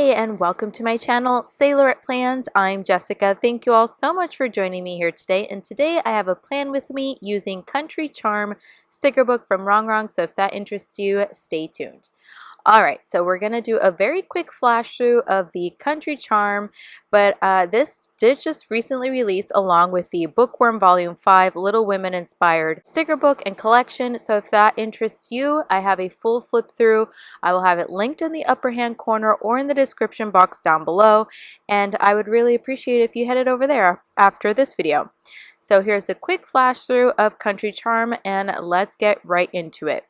Hey, and welcome to my channel, Sailorette.Plans. I'm Jessica. Thank you all so much for joining me here today. And today I have a plan with me using Country Charm sticker book from Rongrong. So if that interests you, stay tuned. Alright, so we're going to do a very quick flash through of the Country Charm, but this did just recently release along with the Bookworm Volume 5 Little Women inspired sticker book and collection. So if that interests you, I have a full flip through. I will have it linked in the upper hand corner or in the description box down below, and I would really appreciate it if you headed over there after this video. So here's a quick flash through of Country Charm, and let's get right into it.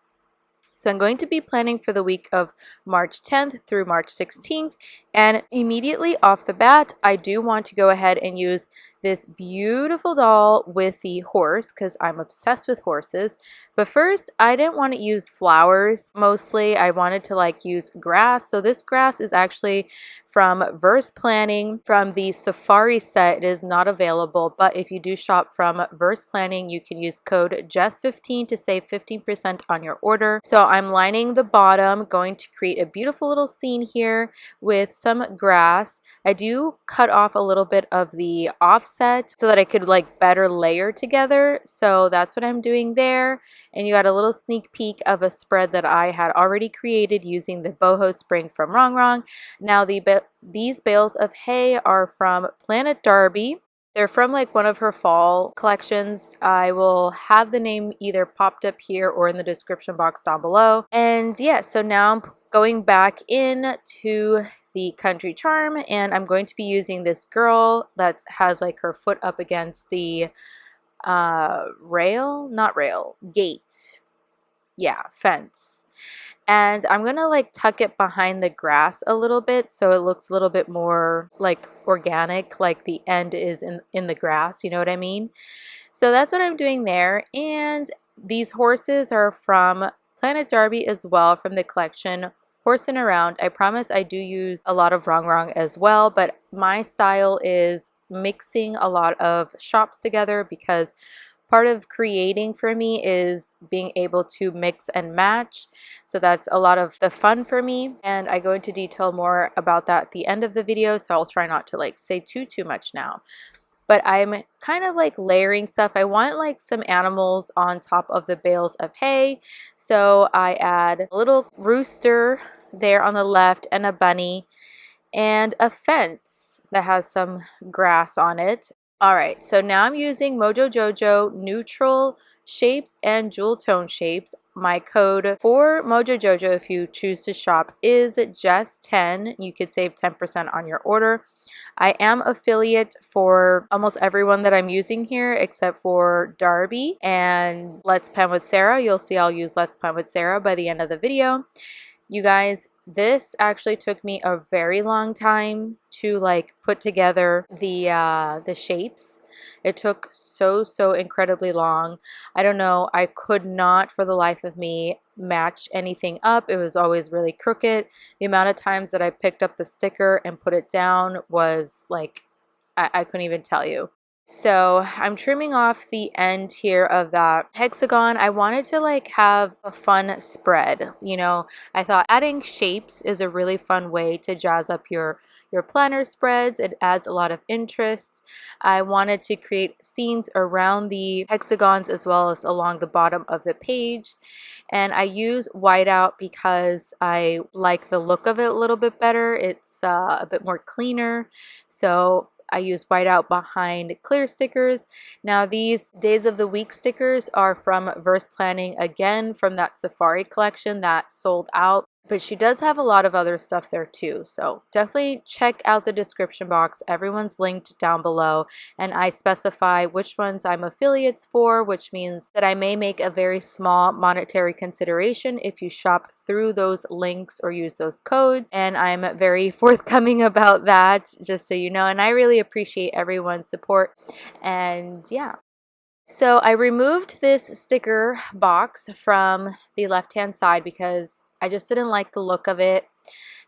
So I'm going to be planning for the week of March 10th through March 16th, and immediately off the bat I do want to go ahead and use this beautiful doll with the horse because I'm obsessed with horses. But first, I didn't want to use flowers. Mostly I wanted to use grass. So this grass is actually from Verse Planning from the Safari set. It is not available, but if you do shop from Verse Planning, you can use code JESS15 to save 15% on your order. So I'm lining the bottom, going to create a beautiful little scene here with some grass. I do cut off a little bit of the offset so that I could better layer together. So that's what I'm doing there. And you got a little sneak peek of a spread that I had already created using the Boho spring from Rongrong. Now these bales of hay are from Planet Darby. They're from one of her fall collections. I will have the name either popped up here or in the description box down below. And yeah, so now I'm going back in to the Country Charm, and I'm going to be using this girl that has her foot up against the gate. Yeah, fence. And I'm gonna tuck it behind the grass a little bit so it looks a little bit more organic, like the end is in the grass, you know what I mean? So that's what I'm doing there. And these horses are from Planet Darby as well, from the collection Horsing Around. I promise I do use a lot of Rongrong as well, but my style is mixing a lot of shops together because part of creating for me is being able to mix and match. So that's a lot of the fun for me, and I go into detail more about that at the end of the video, so I'll try not to say too much now. But I'm kind of layering stuff. I want some animals on top of the bales of hay, so I add a little rooster there on the left and a bunny and a fence that has some grass on it. Alright, so now I'm using Mojo Jojo neutral shapes and jewel tone shapes. My code for Mojo Jojo, if you choose to shop, is JESS10. You could save 10% on your order. I am affiliate for almost everyone that I'm using here except for Darby and Let's Plan with Sarah. You'll see I'll use Let's Plan with Sarah by the end of the video. You guys, this actually took me a very long time to put together the shapes. It took so incredibly long. I don't know, I could not for the life of me match anything up. It was always really crooked. The amount of times that I picked up the sticker and put it down was I couldn't even tell you. So I'm trimming off the end here of that hexagon. I wanted to have a fun spread. You know, I thought adding shapes is a really fun way to jazz up your planner spreads. It adds a lot of interest. I wanted to create scenes around the hexagons as well as along the bottom of the page. And I use whiteout because I like the look of it a little bit better. It's a bit more cleaner. So I use whiteout behind clear stickers. Now these days of the week stickers are from Verse Planning, again from that Safari collection that sold out. But she does have a lot of other stuff there too. So definitely check out the description box. Everyone's linked down below. And I specify which ones I'm affiliates for, which means that I may make a very small monetary consideration if you shop through those links or use those codes. And I'm very forthcoming about that, just so you know. And I really appreciate everyone's support. And yeah. So I removed this sticker box from the left-hand side because I just didn't like the look of it,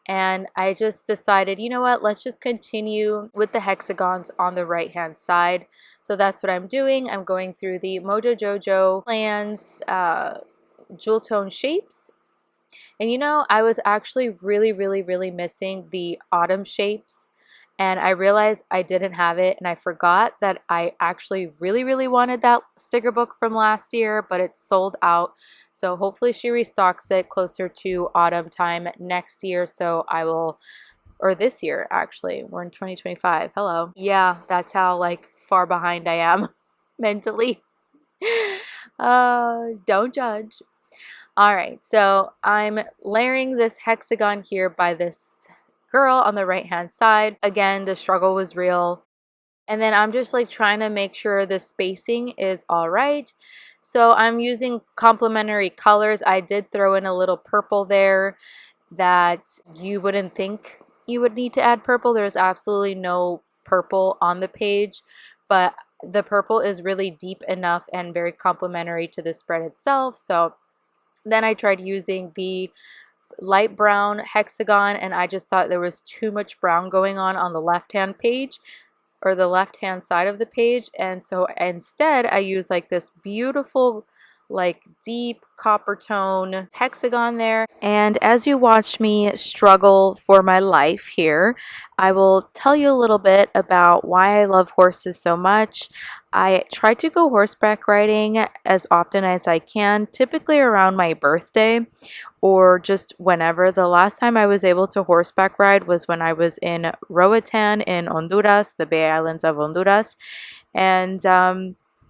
and I just decided, you know what, let's just continue with the hexagons on the right hand side. So that's what I'm doing. I'm going through the Mojo Jojo Plans jewel tone shapes And you know, I was actually really missing the autumn shapes, and I realized I didn't have it, and I forgot that I actually really wanted that sticker book from last year, but it's sold out. So hopefully she restocks it closer to autumn time next year, so I will, or this year actually. We're in 2025. Hello. Yeah, that's how like far behind I am mentally. Don't judge. All right, so I'm layering this hexagon here by this girl on the right hand side. Again, the struggle was real. And then I'm just like trying to make sure the spacing is all right. So I'm using complementary colors. I did throw in a little purple there that you wouldn't think you would need to add purple. There's absolutely no purple on the page, but the purple is really deep enough and very complementary to the spread itself. So then I tried using the light brown hexagon, and I just thought there was too much brown going on the left hand page, or the left hand side of the page, and so instead I use like this beautiful like deep copper tone hexagon there. And as you watch me struggle for my life here, I will tell you a little bit about why I love horses so much. I try to go horseback riding as often as I can, typically around my birthday or just whenever. The last time I was able to horseback ride was when I was in Roatan in Honduras, the Bay Islands of Honduras. And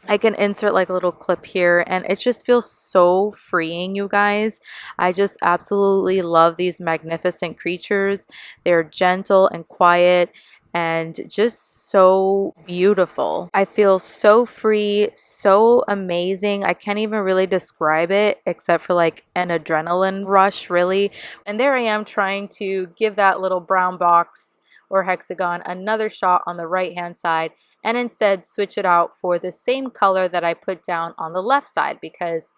I can insert like a little clip here, and it just feels so freeing, you guys. I just absolutely love these magnificent creatures. They're gentle and quiet and just so beautiful. I feel so free, so amazing. I can't even really describe it except for like an adrenaline rush, really. And there I am trying to give that little brown box or hexagon another shot on the right hand side, and instead switch it out for the same color that I put down on the left side, because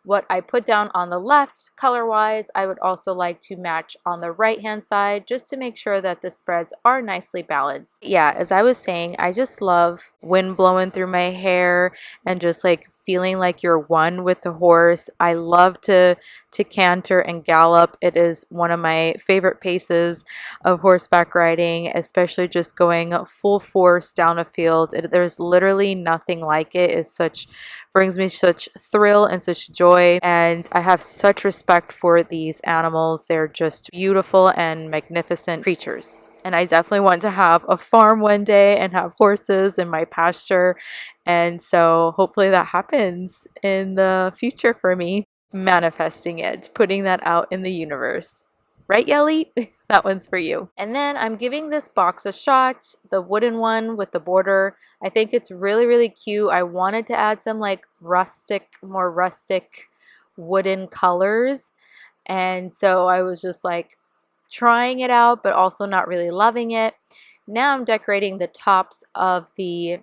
what I put down on the left color-wise, I would also like to match on the right-hand side, just to make sure that the spreads are nicely balanced. Yeah, as I was saying, I just love wind blowing through my hair and just like feeling like you're one with the horse. I love to canter and gallop. It is one of my favorite paces of horseback riding, especially just going full force down a field. There's literally nothing like it. It's such, brings me such thrill and such joy, and I have such respect for these animals. They're just beautiful and magnificent creatures. And I definitely want to have a farm one day and have horses in my pasture. And so hopefully that happens in the future for me. Manifesting it, putting that out in the universe. Right, Yelly? That one's for you. And then I'm giving this box a shot, the wooden one with the border. I think it's really cute. I wanted to add some like more rustic wooden colors. And so I was just like trying it out, but also not really loving it. Now I'm decorating the tops of the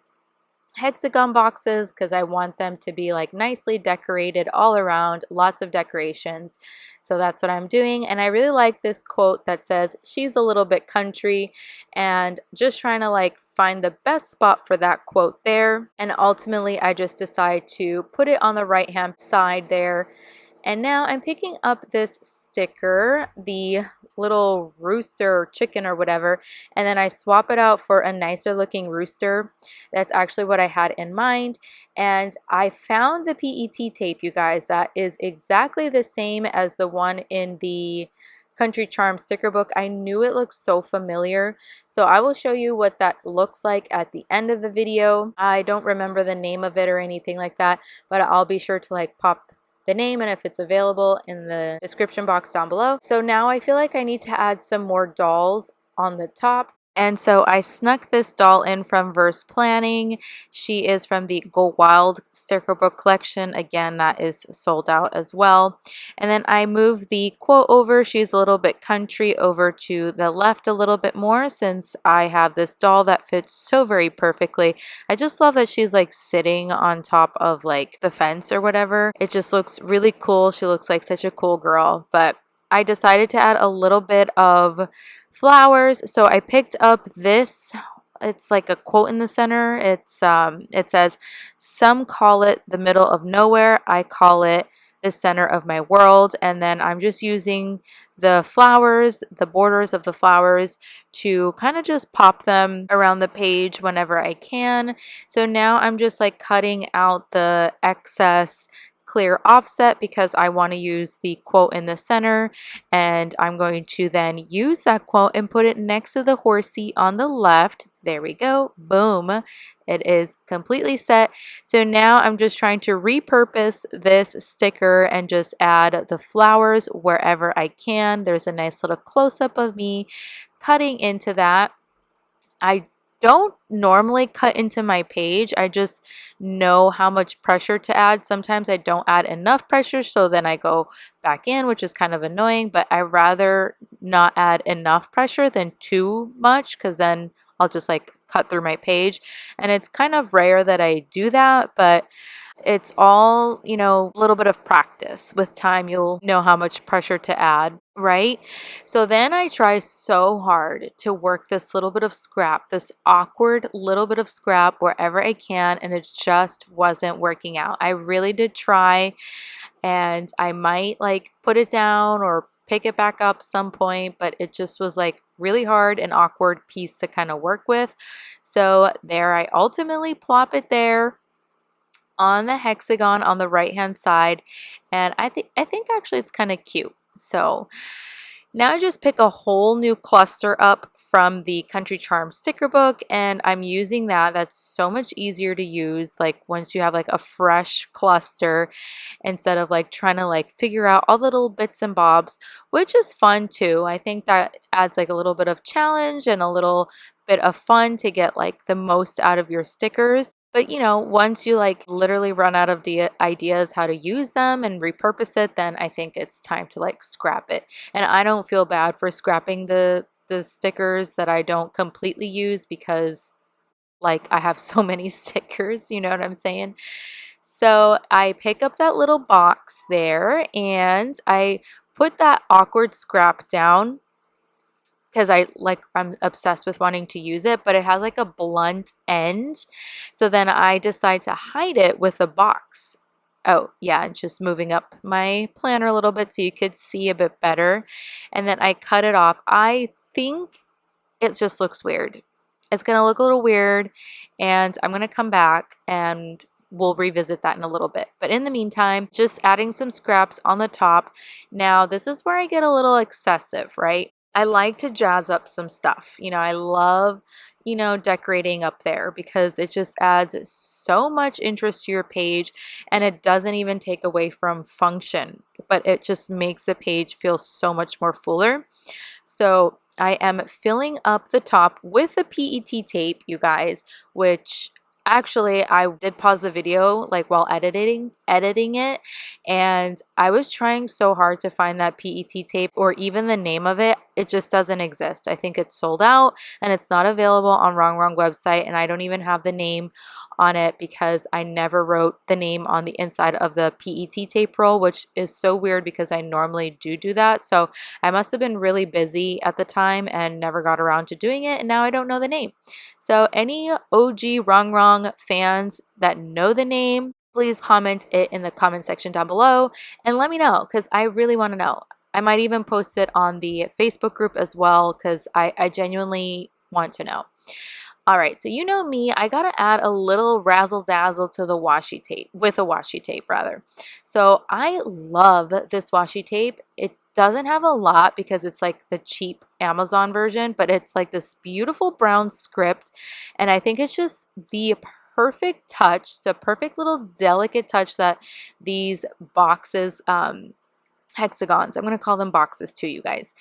hexagon boxes because I want them to be like nicely decorated all around, lots of decorations. So that's what I'm doing. And I really like this quote that says, "She's a little bit country," and just trying to like find the best spot for that quote there. And ultimately I just decide to put it on the right hand side there. And now I'm picking up this sticker, the little rooster or chicken or whatever, and then I swap it out for a nicer looking rooster. That's actually what I had in mind. And I found the PET tape, you guys, that is exactly the same as the one in the Country Charm sticker book. I knew it looked so familiar, so I will show you what that looks like at the end of the video. I don't remember the name of it or anything like that, but I'll be sure to like pop the name and if it's available in the description box down below. So now I feel like I need to add some more dolls on the top. And so I snuck this doll in from Verse Planning. She is from the Go Wild sticker book collection. Again, that is sold out as well. And then I moved the quote over. She's a little bit country over to the left a little bit more, since I have this doll that fits so very perfectly. I just love that she's like sitting on top of like the fence or whatever. It just looks really cool. She looks like such a cool girl. But I decided to add a little bit of flowers, so I picked up this. It's like a quote in the center. It says, "Some call it the middle of nowhere. I call it the center of my world. And then I'm just using the flowers, the borders of the flowers, to kind of just pop them around the page whenever I can. So now I'm just like cutting out the excess clear offset because I want to use the quote in the center, and I'm going to then use that quote and put it next to the horsey on the left. There we go. Boom. It is completely set. So now I'm just trying to repurpose this sticker and just add the flowers wherever I can. There's a nice little close-up of me cutting into that. I don't normally cut into my page. I just know how much pressure to add. Sometimes I don't add enough pressure, so then I go back in, which is kind of annoying, but I rather not add enough pressure than too much, because then I'll just like cut through my page. And it's kind of rare that I do that, but it's all, you know, a little bit of practice. With time, you'll know how much pressure to add, right? So then I try so hard to work this little bit of scrap, this awkward little bit of scrap wherever I can, and it just wasn't working out. I really did try, and I might like put it down or pick it back up some point, but it just was like really hard and awkward piece to kind of work with. So there, I ultimately plop it there on the hexagon on the right hand side, and I think actually it's kind of cute. So now I just pick a whole new cluster up from the Country Charm sticker book, and I'm using that. That's so much easier to use, like once you have like a fresh cluster, instead of like trying to like figure out all the little bits and bobs, which is fun too. I think that adds like a little bit of challenge and a little bit of fun to get like the most out of your stickers. But you know, once you like literally run out of the ideas how to use them and repurpose it, then I think it's time to like scrap it. And I don't feel bad for scrapping the stickers that I don't completely use, because like I have so many stickers, you know what I'm saying? So I pick up that little box there and I put that awkward scrap down because I'm obsessed with wanting to use it, but it has like a blunt end. So then I decide to hide it with a box. Oh yeah, just moving up my planner a little bit so you could see a bit better. And then I cut it off. I think it just looks weird. It's gonna look a little weird, and I'm gonna come back and we'll revisit that in a little bit. But in the meantime, just adding some scraps on the top. Now this is where I get a little excessive, right? I like to jazz up some stuff. You know, I love, you know, decorating up there because it just adds so much interest to your page, and it doesn't even take away from function, but it just makes the page feel so much more fuller. So I am filling up the top with the PET tape, you guys, which actually I did pause the video like while editing it, and I was trying so hard to find that PET tape or even the name of it. It just doesn't exist. I think it's sold out and it's not available on Rongrong website, and I don't even have the name on it because I never wrote the name on the inside of the PET tape roll, which is so weird because I normally do that. So I must have been really busy at the time and never got around to doing it, and now I don't know the name. So any OG Rongrong fans that know the name, please comment it in the comment section down below and let me know, because I really want to know. I might even post it on the Facebook group as well, because I genuinely want to know. All right, so you know me, I gotta add a little razzle dazzle to the washi tape, with a washi tape rather. So I love this washi tape. It doesn't have a lot because it's like the cheap Amazon version, but it's like this beautiful brown script, and I think it's just the perfect touch, the perfect little delicate touch that these boxes, hexagons, I'm going to call them boxes too, you guys,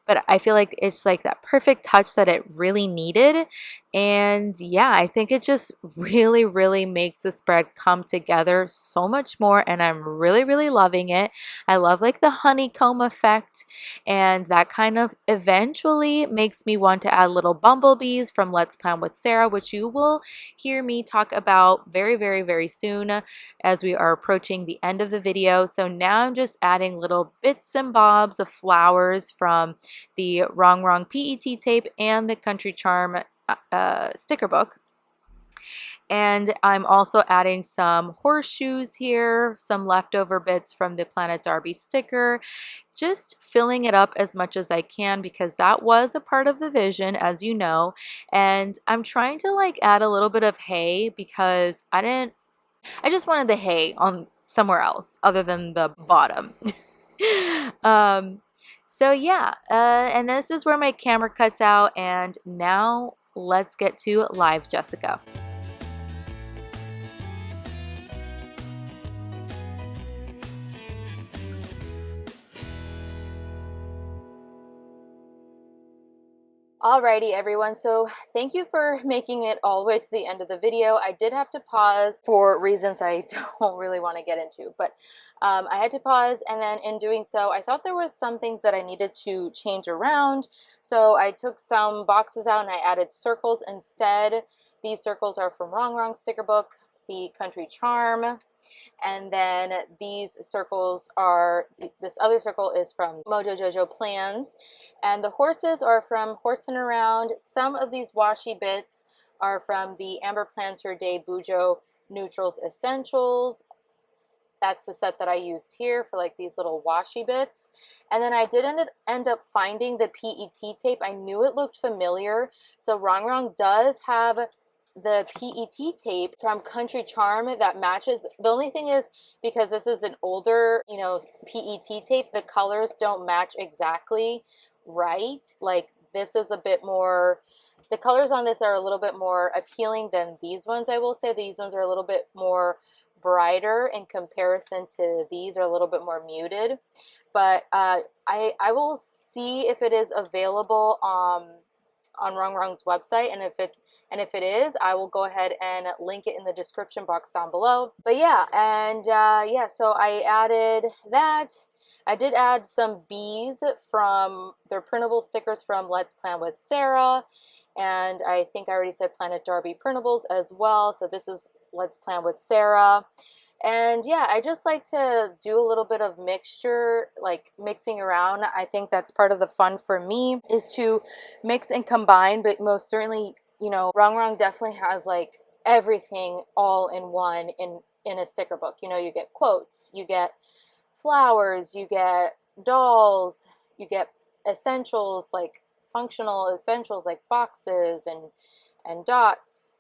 but I feel like it's like that perfect touch that it really needed. And yeah, I think it just really makes the spread come together so much more, and I'm really loving it. I love like the honeycomb effect, and that kind of eventually makes me want to add little bumblebees from Let's Plan with Sarah, which you will hear me talk about very soon as we are approaching the end of the video. So now I'm just adding little bits and bobs of flowers from the Rongrong PET tape and the Country Charm sticker book. And I'm also adding some horseshoes here, some leftover bits from the Planet Darby sticker, just filling it up as much as I can because that was a part of the vision, as you know. And I'm trying to like add a little bit of hay because I just wanted the hay on somewhere else other than the bottom. um, so yeah, and this is where my camera cuts out, and now let's get to live Jessica. Alrighty everyone, so thank you for making it all the way to the end of the video. I did have to pause for reasons I don't really want to get into, but I had to pause, and then in doing so I thought there was some things that I needed to change around. So I took some boxes out and I added circles instead. These circles are from Rongrong sticker book, the Country Charm. And then these circles are, this other circle is from Mojo Jojo Plans. And the horses are from Horsing Around. Some of these washi bits are from the Amber Plans Her Day Bojo Neutrals Essentials. That's the set that I used here for like these little washi bits. And then I did end up finding the PET tape. I knew it looked familiar. So Rongrong does have the PET tape from Country Charm that matches. The only thing is, because this is an older, you know, PET tape, the colors don't match exactly right. Like this is a bit more, the colors on this are a little bit more appealing than these ones. I will say these ones are a little bit more brighter in comparison to these, are a little bit more muted. But I will see if it is available on Rongrong's website, and if it is, I will go ahead and link it in the description box down below. But yeah, and yeah, so I added that. I did add some bees from their printable stickers from Let's Plan with Sarah, and I think I already said Planet Darby printables as well. So this is Let's Plan with Sarah. And yeah, I just like to do a little bit of mixture, like mixing around. I think that's part of the fun for me, is to mix and combine. But most certainly, you know, Rongrong definitely has like everything all in one in a sticker book. You know, you get quotes, you get flowers, you get dolls, you get essentials, like functional essentials like boxes and dots.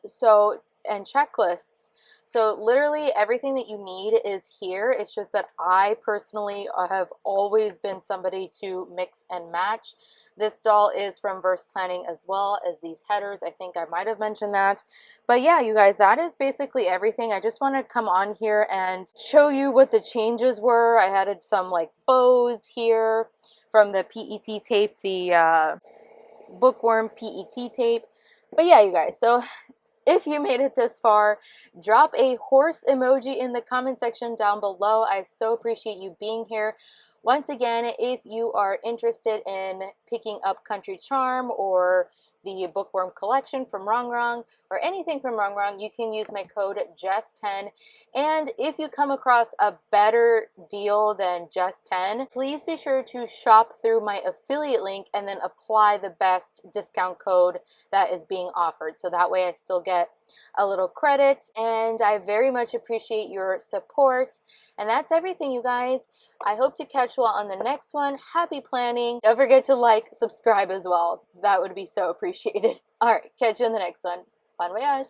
So, and checklists. So literally everything that you need is here. It's just that I personally have always been somebody to mix and match. This doll is from Verse Planning as well as these headers. I think I might have mentioned that. But yeah, you guys, that is basically everything. I just want to come on here and show you what the changes were. I added some like bows here from the PET tape, the bookworm PET tape. But yeah, you guys, so if you made it this far, drop a horse emoji in the comment section down below. I so appreciate you being here. Once again, if you are interested in picking up Country Charm or the Bookworm collection from Rongrong or anything from Rongrong, you can use my code JESS10. And if you come across a better deal than JESS10, please be sure to shop through my affiliate link and then apply the best discount code that is being offered. So that way I still get a little credit, and I very much appreciate your support. And that's everything, you guys. I hope to catch you all on the next one. Happy planning. Don't forget to like, subscribe as well. That would be so appreciated. All right, catch you in the next one. Bon voyage.